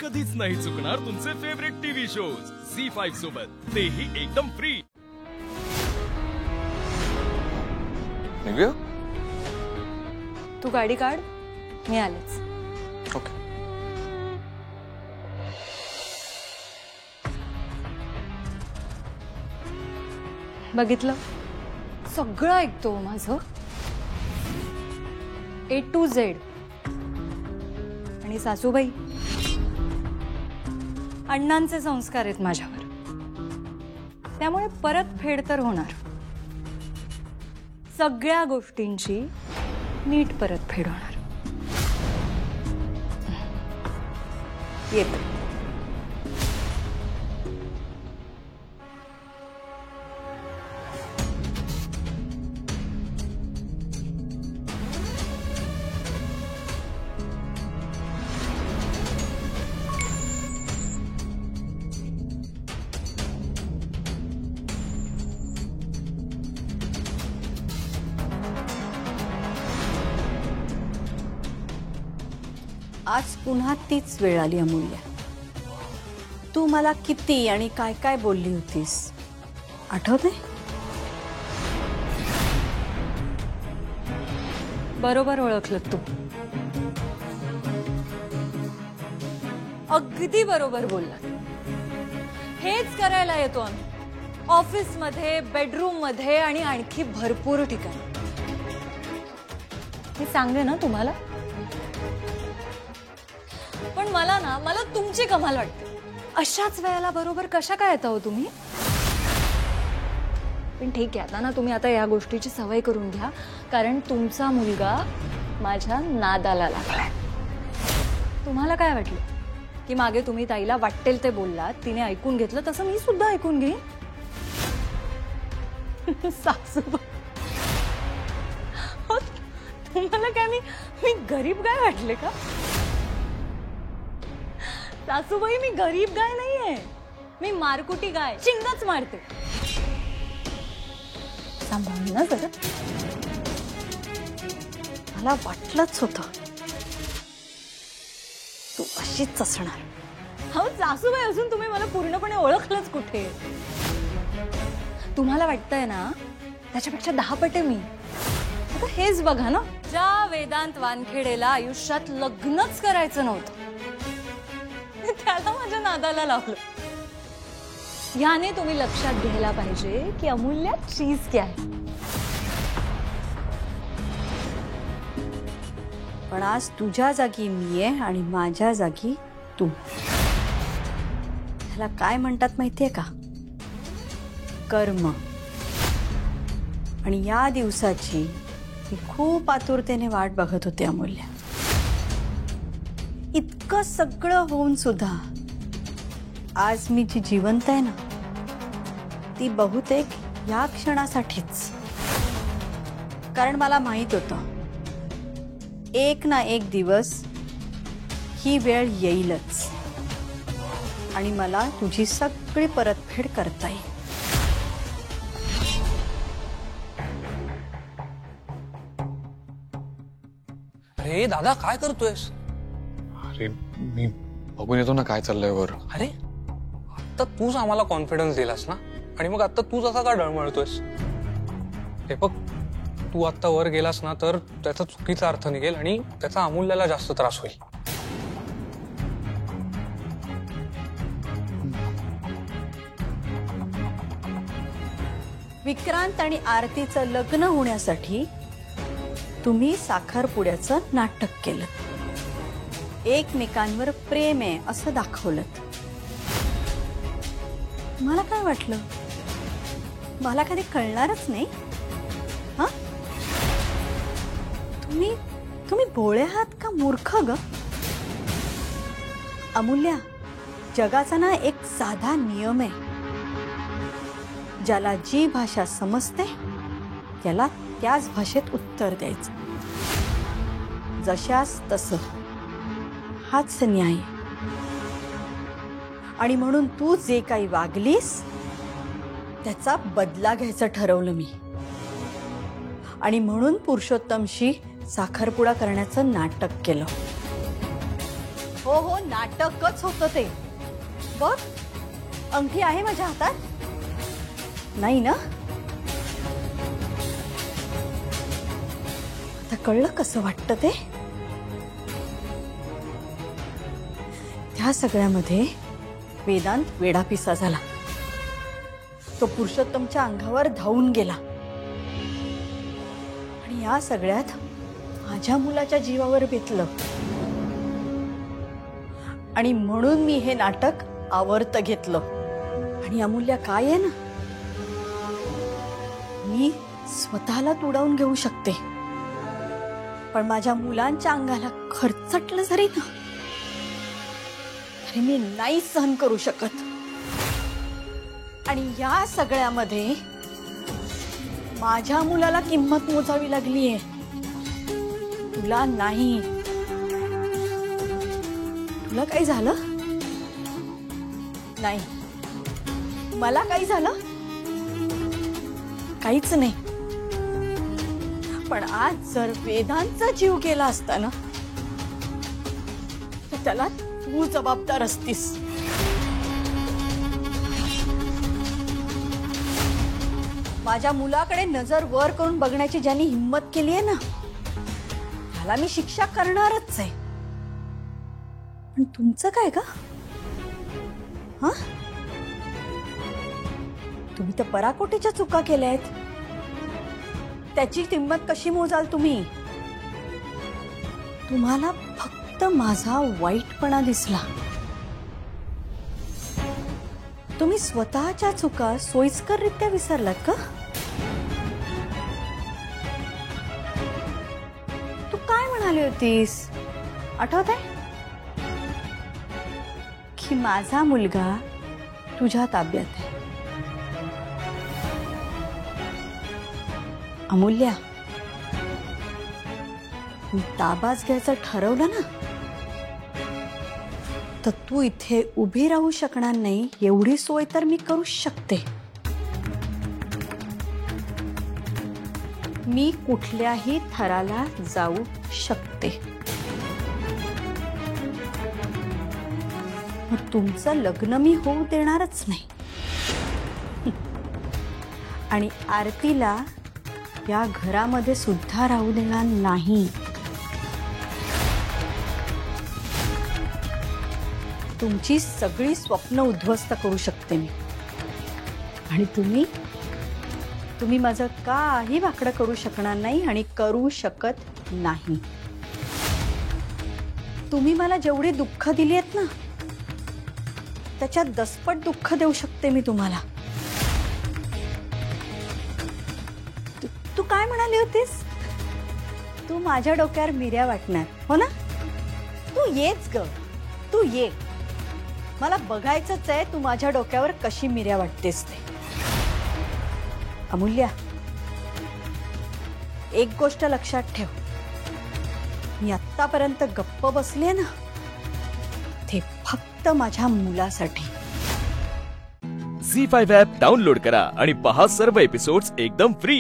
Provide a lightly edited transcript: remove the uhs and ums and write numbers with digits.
कधीच नाही चुकणार तुमचे फेवरेट टीव्ही शोज झी5 सोबत, तेही एकदम फ्री। निघूया? तू गाडी काढ, मी आलेच। ओके। बघितलं, सगळं ऐकतो माझं A to Z। आणि सासूबाई, अण्णांचे संस्कार आहेत माझ्यावर, त्यामुळे परतफेड तर होणार। सगळ्या गोष्टींची नीट परतफेड होणार। येते। आज पुन्हा तीच वेळ आली अमूल्य। तू मला किती आणि काय काय बोलली होतीस आठवते? बरोबर ओळखलं तू, अगदी बरोबर बोलला। हेच करायला येतो आम्ही, ऑफिस मध्ये, बेडरूम मध्ये आणि आणखी भरपूर ठिकाणी। मी सांगते ना तुम्हाला, पण मला तुमची कमाल वाटते। अशाच वेळेला बरोबर कशा काय येता हो तुम्ही? पण ठीक आहे, आता ना तुम्ही आता या गोष्टीची सवय करून घ्या, कारण तुमचा मुलगा माझ्या नादाला लागलाय। तुम्हाला काय वाटलं की मागे तुम्ही ताईला वाटेल ते बोललात, तिने ऐकून घेतलं, तसं मी सुद्धा ऐकून घेईन? सासूबाई, तुम्हाला काय मी गरीब गाय वाटले का? सासूबाई, मी गरीब गाय नाहीये, मी मारकुटी गाय, चिंगच मारते। सांभाळ ना जरा। मला वाटलंच होतं तू अशीच असणार। हो सासूबाई, अजून तुम्ही मला पूर्णपणे ओळखलंच कुठे? तुम्हाला वाटतंय ना त्याच्यापेक्षा 10 पटे मी। आता हेच बघा ना, ज्या वेदांत वानखेडेला आयुष्यात लग्नच करायचं नव्हतं, त्याला माझ्या नादाला लावलं। याने तुम्ही लक्षात घ्यायला पाहिजे की अमूल्य चीज क्या है। पण आज तुझ्या जागी मी आहे आणि माझ्या जागी तू। ह्याला काय म्हणतात माहितीये का? कर्म। आणि या दिवसाची मी खूप आतुरतेने वाट बघत होते अमूल्य। इतकं सगळं होऊन सुद्धा आज मी जी जिवंत आहे ना, ती बहुतेक या क्षणासाठीच। कारण मला माहित होतं एक ना एक दिवस ही वेळ येईलच आणि मला तुझी सगळी परतफेड करता येईल। अरे दादा, काय करतोयस? अरे मी बघून येतो ना काय चाललंय वर। अरे आता तूच आम्हाला कॉन्फिडन्स दिलास ना, आणि मग आता तूच असा का डळमळतोयस? हे बघ, तू आता वर गेलास ना तर त्याचा चुकीचा अर्थ निघेल आणि त्याचा अमूल्याला जास्त त्रास होईल। विक्रांत आणि आरतीचं लग्न होण्यासाठी तुम्ही साखरपुड्याचं नाटक केलं, एकमेकांवर प्रेम आहे असं दाखवलं। मला काय वाटलं, मला कधी कळणारच नाही? हा, तुम्ही भोळे आहात का मूर्ख ग? अमूल्या, जगाचा ना एक साधा नियम आहे, ज्याला जी भाषा समजते त्याला त्याच भाषेत उत्तर द्यायचं, जशास तसं। हाच न्याय। आणि म्हणून तू जे काही वागलीस त्याचा बदला घ्यायचं ठरवलं मी, आणि म्हणून पुरुषोत्तमशी साखरपुडा करण्याचं नाटक केलं। हो हो, नाटकच होतं ते. बघ, अंगठी आहे माझ्या हातात. नाही ना? आता कळलं कसं वाटतं ते. त्या सगळ्यामध्ये वेदांत वेडापिसा झाला. तो पुरुषोत्तमच्या अंगावर धावून गेला आणि या सगळ्यात माझ्या मुलाच्या जीवावर बेतलं. आणि म्हणून मी हे नाटक आवर्त घेतलं. आणि अमूल्य काय आहे ना, मी स्वतःला तुडवून घेऊ शकते, पण माझ्या मुलांच्या अंगाला खरचटलं जरी ना, तरी मी नाही सहन करू शकत. आणि या सगळ्यामध्ये माझ्या मुलाला किंमत मोजावी लागलीये, तुला नाही. तुला काही झालं नाही, मला काही झालं काहीच नाही. पण आज जर वेदांचा जीव गेला असता ना, तर त्याला तू जबाबदार असतीस. माझ्या मुलाकडे नजर वर करून बघण्याची ज्यांनी हिम्मत केली आहे ना, त्याला मी शिक्षा करणारच आहे. पण तुमचं काय का? हा, तुम्ही तर पराकोटीच्या चुका केल्या आहेत. त्याची किंमत कशी मोजाल तुम्ही? तुम्हाला फक्त माझा वाईटपणा दिसला. तुम्ही स्वतःच्या चुका सोयीस्कररित्या विसरलात का? तू काय म्हणाली होतीस, आठवतंय? की माझा मुलगा तुझ्या ताब्यात आहे. अमूल्या, मी ताबाच घ्यायचं ठरवलं ना, तर तू इथे उभी राहू शकणार नाही एवढी सोय तर मी करू शकते. मी कुठल्याही थराला जाऊ शकते. मग तुमचं लग्न मी होऊ देणारच नाही. आणि आरतीला या घरामध्ये सुद्धा राहू देणार नाही. तुमची सगळी स्वप्न उद्ध्वस्त करू शकते मी. आणि तुम्ही माझं काही वाकडं करू शकणार नाही आणि करू शकत नाही. तुम्ही मला जेवढी दुःख दिली आहेत ना, त्याच्यात दसपट दुःख देऊ शकते मी तुम्हाला. तू काय म्हणाली होतीस? तू माझ्या डोक्यावर मिऱ्या वाटणार हो ना? तू येच ग, तू ये. मला बघायचंच आहे तू माझ्या डोक्यावर कशी मिऱ्या वाटतेस ते. अमूल्या, एक गोष्ट लक्षात ठेव, मी आत्तापर्यंत गप्प बसले ना, ते फक्त माझ्या मुलासाठी. झी5 ॲप डाउनलोड करा आणि पहा सर्व एपिसोड्स एकदम फ्री.